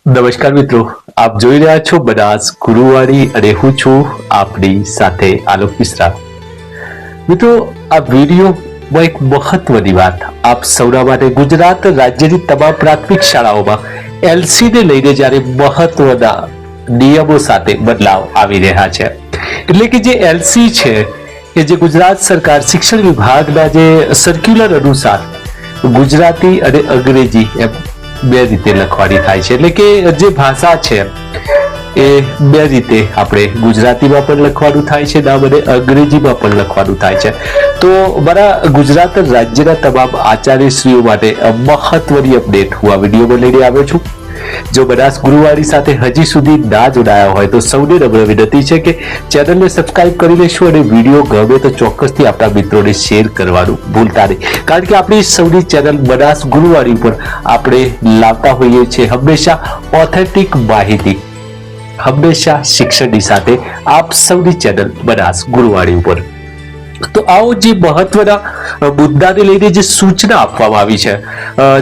નમસ્કાર મિત્રો, આપ જોઈ રહ્યા છો બનાસ ગુરુવાણી અને હું છું આપની સાથે આલોક મિશ્રા. મિત્રો, આ વિડીયોમાં એક મહત્વની વાત આપ સૌના માટે. ગુજરાત રાજ્યની તમામ પ્રાથમિક શાળાઓમાં એલસી ને લઈને જ્યારે મહત્વના નિયમો સાથે બદલાવ આવી રહ્યા છે, એટલે કે જે એલસી છે કે જે ગુજરાત સરકાર શિક્ષણ વિભાગના જે સર્ક્યુલર અનુસાર ગુજરાતી અને અંગ્રેજી એમ બે રીતે લખવાની થાય છે. એટલે કે જે ભાષા છે એ બે રીતે આપણે ગુજરાતીમાં પણ લખવાનું થાય છે નામ અને અંગ્રેજીમાં પણ લખવાનું થાય છે. તો મારા ગુજરાત રાજ્યના તમામ આચાર્યશ્રીઓ માટે મહત્વની અપડેટ હું આ વિડીયોમાં લઈને આવ્યો છું. જો બનાસ ગુરુવાણી સાથે હજી સુધી ના જોડાયા હોય તો સૌને નમ્ર વિનંતી છે કે ચેનલને સબસ્ક્રાઇબ કરી લેશો અને વિડીયો ગમે તો ચોક્કસથી આપણા મિત્રોને શેર કરવાનું ભૂલતા નહીં. કારણ કે આપણી સૌની ચેનલ બનાસ ગુરુવાણી પર આપણે લાવતા હોઈએ છીએ હંમેશા ઓથેન્ટિક માહિતી, હંમેશા શિક્ષણની સાથે આપ સૌની ચેનલ બનાસ ગુરુવાણી ઉપર. તો આવો જે મહત્વના મુદ્દાને લઈને જે સૂચના આપવામાં આવી છે,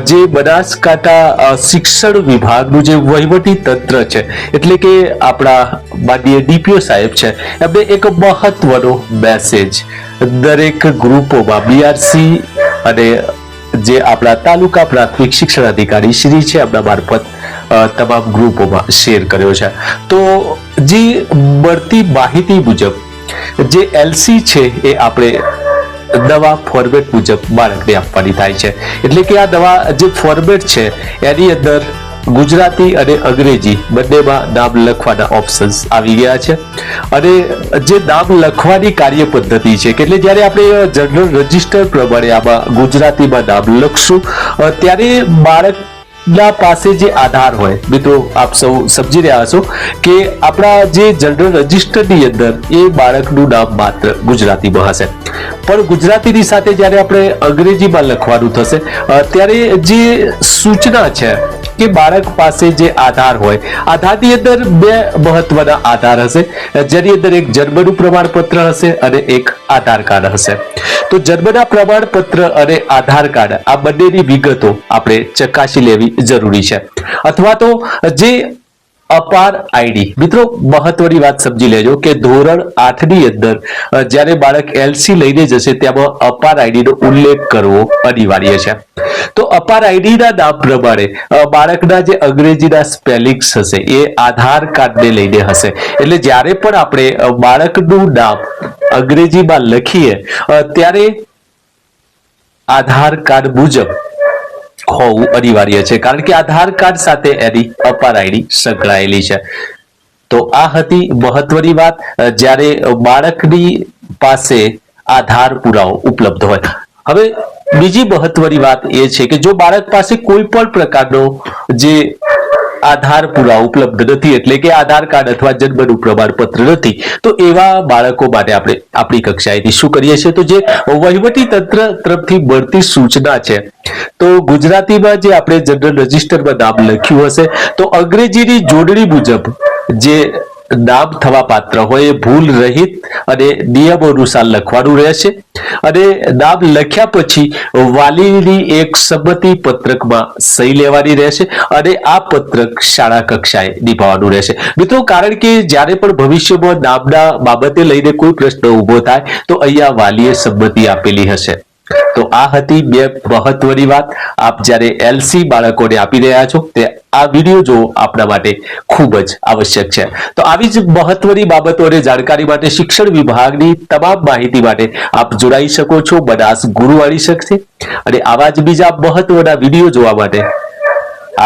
જે બનાસકાંઠા શિક્ષણ વિભાગનું જે વહીવટી તંત્ર છે, એટલે કે આપણા માનનીય ડીપીઓ સાહેબ છે, એમને એક મહત્વનો મેસેજ દરેક ગ્રુપોમાં બીઆરસી અને જે આપણા તાલુકા પ્રાથમિક શિક્ષણ અધિકારી શ્રી છે એમના મારફત તમામ ગ્રુપોમાં શેર કર્યો છે. તો જે મળતી માહિતી મુજબ જે એલસી છે એ આપણે નવા ફોર્મેટ મુજબ બાળકને આપવાની થાય છે. એટલે કે આ નવા જે ફોર્મેટ છે એની અંદર ગુજરાતી અને અંગ્રેજી બંનેમાં નામ લખવાના ઓપ્શન્સ આવી ગયા છે. અને જે નામ લખવાની કાર્ય પદ્ધતિ છે કે એટલે જ્યારે આપણે જનરલ રજિસ્ટર પ્રમાણે આમાં ગુજરાતીમાં નામ લખશું ત્યારે બાળક ના પાસે જે આધાર હોય, મિત્રો આપ સૌ સમજી રહ્યા છો કે આપણા જે જનરલ રજિસ્ટરની અંદર એ બાળકનું નામ માત્ર ગુજરાતીમાં હશે, પણ ગુજરાતીની સાથે જ્યારે આપણે અંગ્રેજીમાં લખવાનું થશે ત્યારે જે સૂચના છે કે બાળક પાસે જે આધાર હોય, આધારની અંદર બે મહત્વના આધાર હશે, જેની અંદર એક જન્મનું પ્રમાણપત્ર હશે અને એક આધાર કાર્ડ હશે. તો જન્મના પ્રમાણપત્ર અને આધાર કાર્ડ આ બંનેની વિગતો આપણે ચકાસી લેવી જરૂરી છે. અથવા તો જે અપાર આઈડી, મિત્રો મહત્વની વાત સમજી લેજો કે ધોરણ 8 ની અંદર જ્યારે બાળક એલસી લઈને જશે તેમાં અપાર આઈડી નો ઉલ્લેખ કરવો અનિવાર્ય છે. તો અપાર આઈડી ના નામ પ્રમાણે બાળકના જે અંગ્રેજીના સ્પેલિંગ્સ હશે એ આધાર કાર્ડને લઈને હશે. એટલે જ્યારે પણ આપણે બાળકનું નામ અંગ્રેજીમાં લખીએ ત્યારે આધાર કાર્ડ મુજબ હોવું અનિવાર્ય છે, કારણ કે આધાર કાર્ડ સાથે એની અપાર આઈડી સંકળાયેલી છે. તો આ હતી મહત્વની વાત. જ્યારે બાળકની પાસે આધાર પુરાવો ઉપલબ્ધ હોય. હવે બીજી મહત્વની વાત એ છે કે જો બાળક પાસે કોઈ પણ પ્રકારનો જે આધાર પુરાવો ઉપલબ્ધ નથી, એટલે કે આધાર કાર્ડ અથવા જન્મનું પ્રમાણપત્ર નથી, તો એવા બાળકો માટે આપણે આપણી કક્ષાએથી શું કરીએ છીએ તો જે વહીવટી તંત્ર તરફથી મળતી સૂચના છે, તો ગુજરાતીમાં જે આપણે જનરલ રજિસ્ટરમાં નામ લખ્યું હશે તો અંગ્રેજીની જોડણી મુજબ જે નામ થવા પાત્ર હોય એ ભૂલ રહિત અને નિયમો અનુસાર લખવાનું રહેશે. અને નામ લખ્યા પછી વાલીની એક સંમતિ પત્રકમાં સહી લેવાની રહેશે અને આ પત્રક શાળા કક્ષાએ નિભાવવાનું રહેશે. મિત્રો, કારણ કે જ્યારે પણ ભવિષ્યમાં નામના બાબતે લઈને કોઈ પ્રશ્ન ઉભો થાય તો અહીંયા વાલીએ સંમતિ આપેલી હશે. તો આ હતી બે મહત્વની વાત. આપ જ્યારે એલસી બાળકોને આપી રહ્યા છો તે આ વિડીયો જો આપણા માટે ખૂબ જ આવશ્યક છે. તો આવી જ મહત્વની બાબતો અને જાણકારી માટે શિક્ષણ વિભાગની તમામ માહિતી માટે આપ જોડાઈ શકો છો બનાસ ગુરુવાણી સાથે. અને આવા જ બીજા મહત્વના વિડીયો જોવા માટે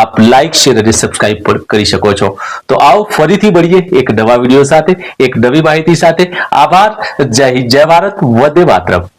આપ લાઈક, શેર અને સબસ્ક્રાઇબ પણ કરી શકો છો. તો આવો ફરીથી મળીએ એક નવા વિડીયો સાથે, એક નવી માહિતી સાથે. આભાર. જય હિન્દ, જય ભારત, વંદે માતરમ.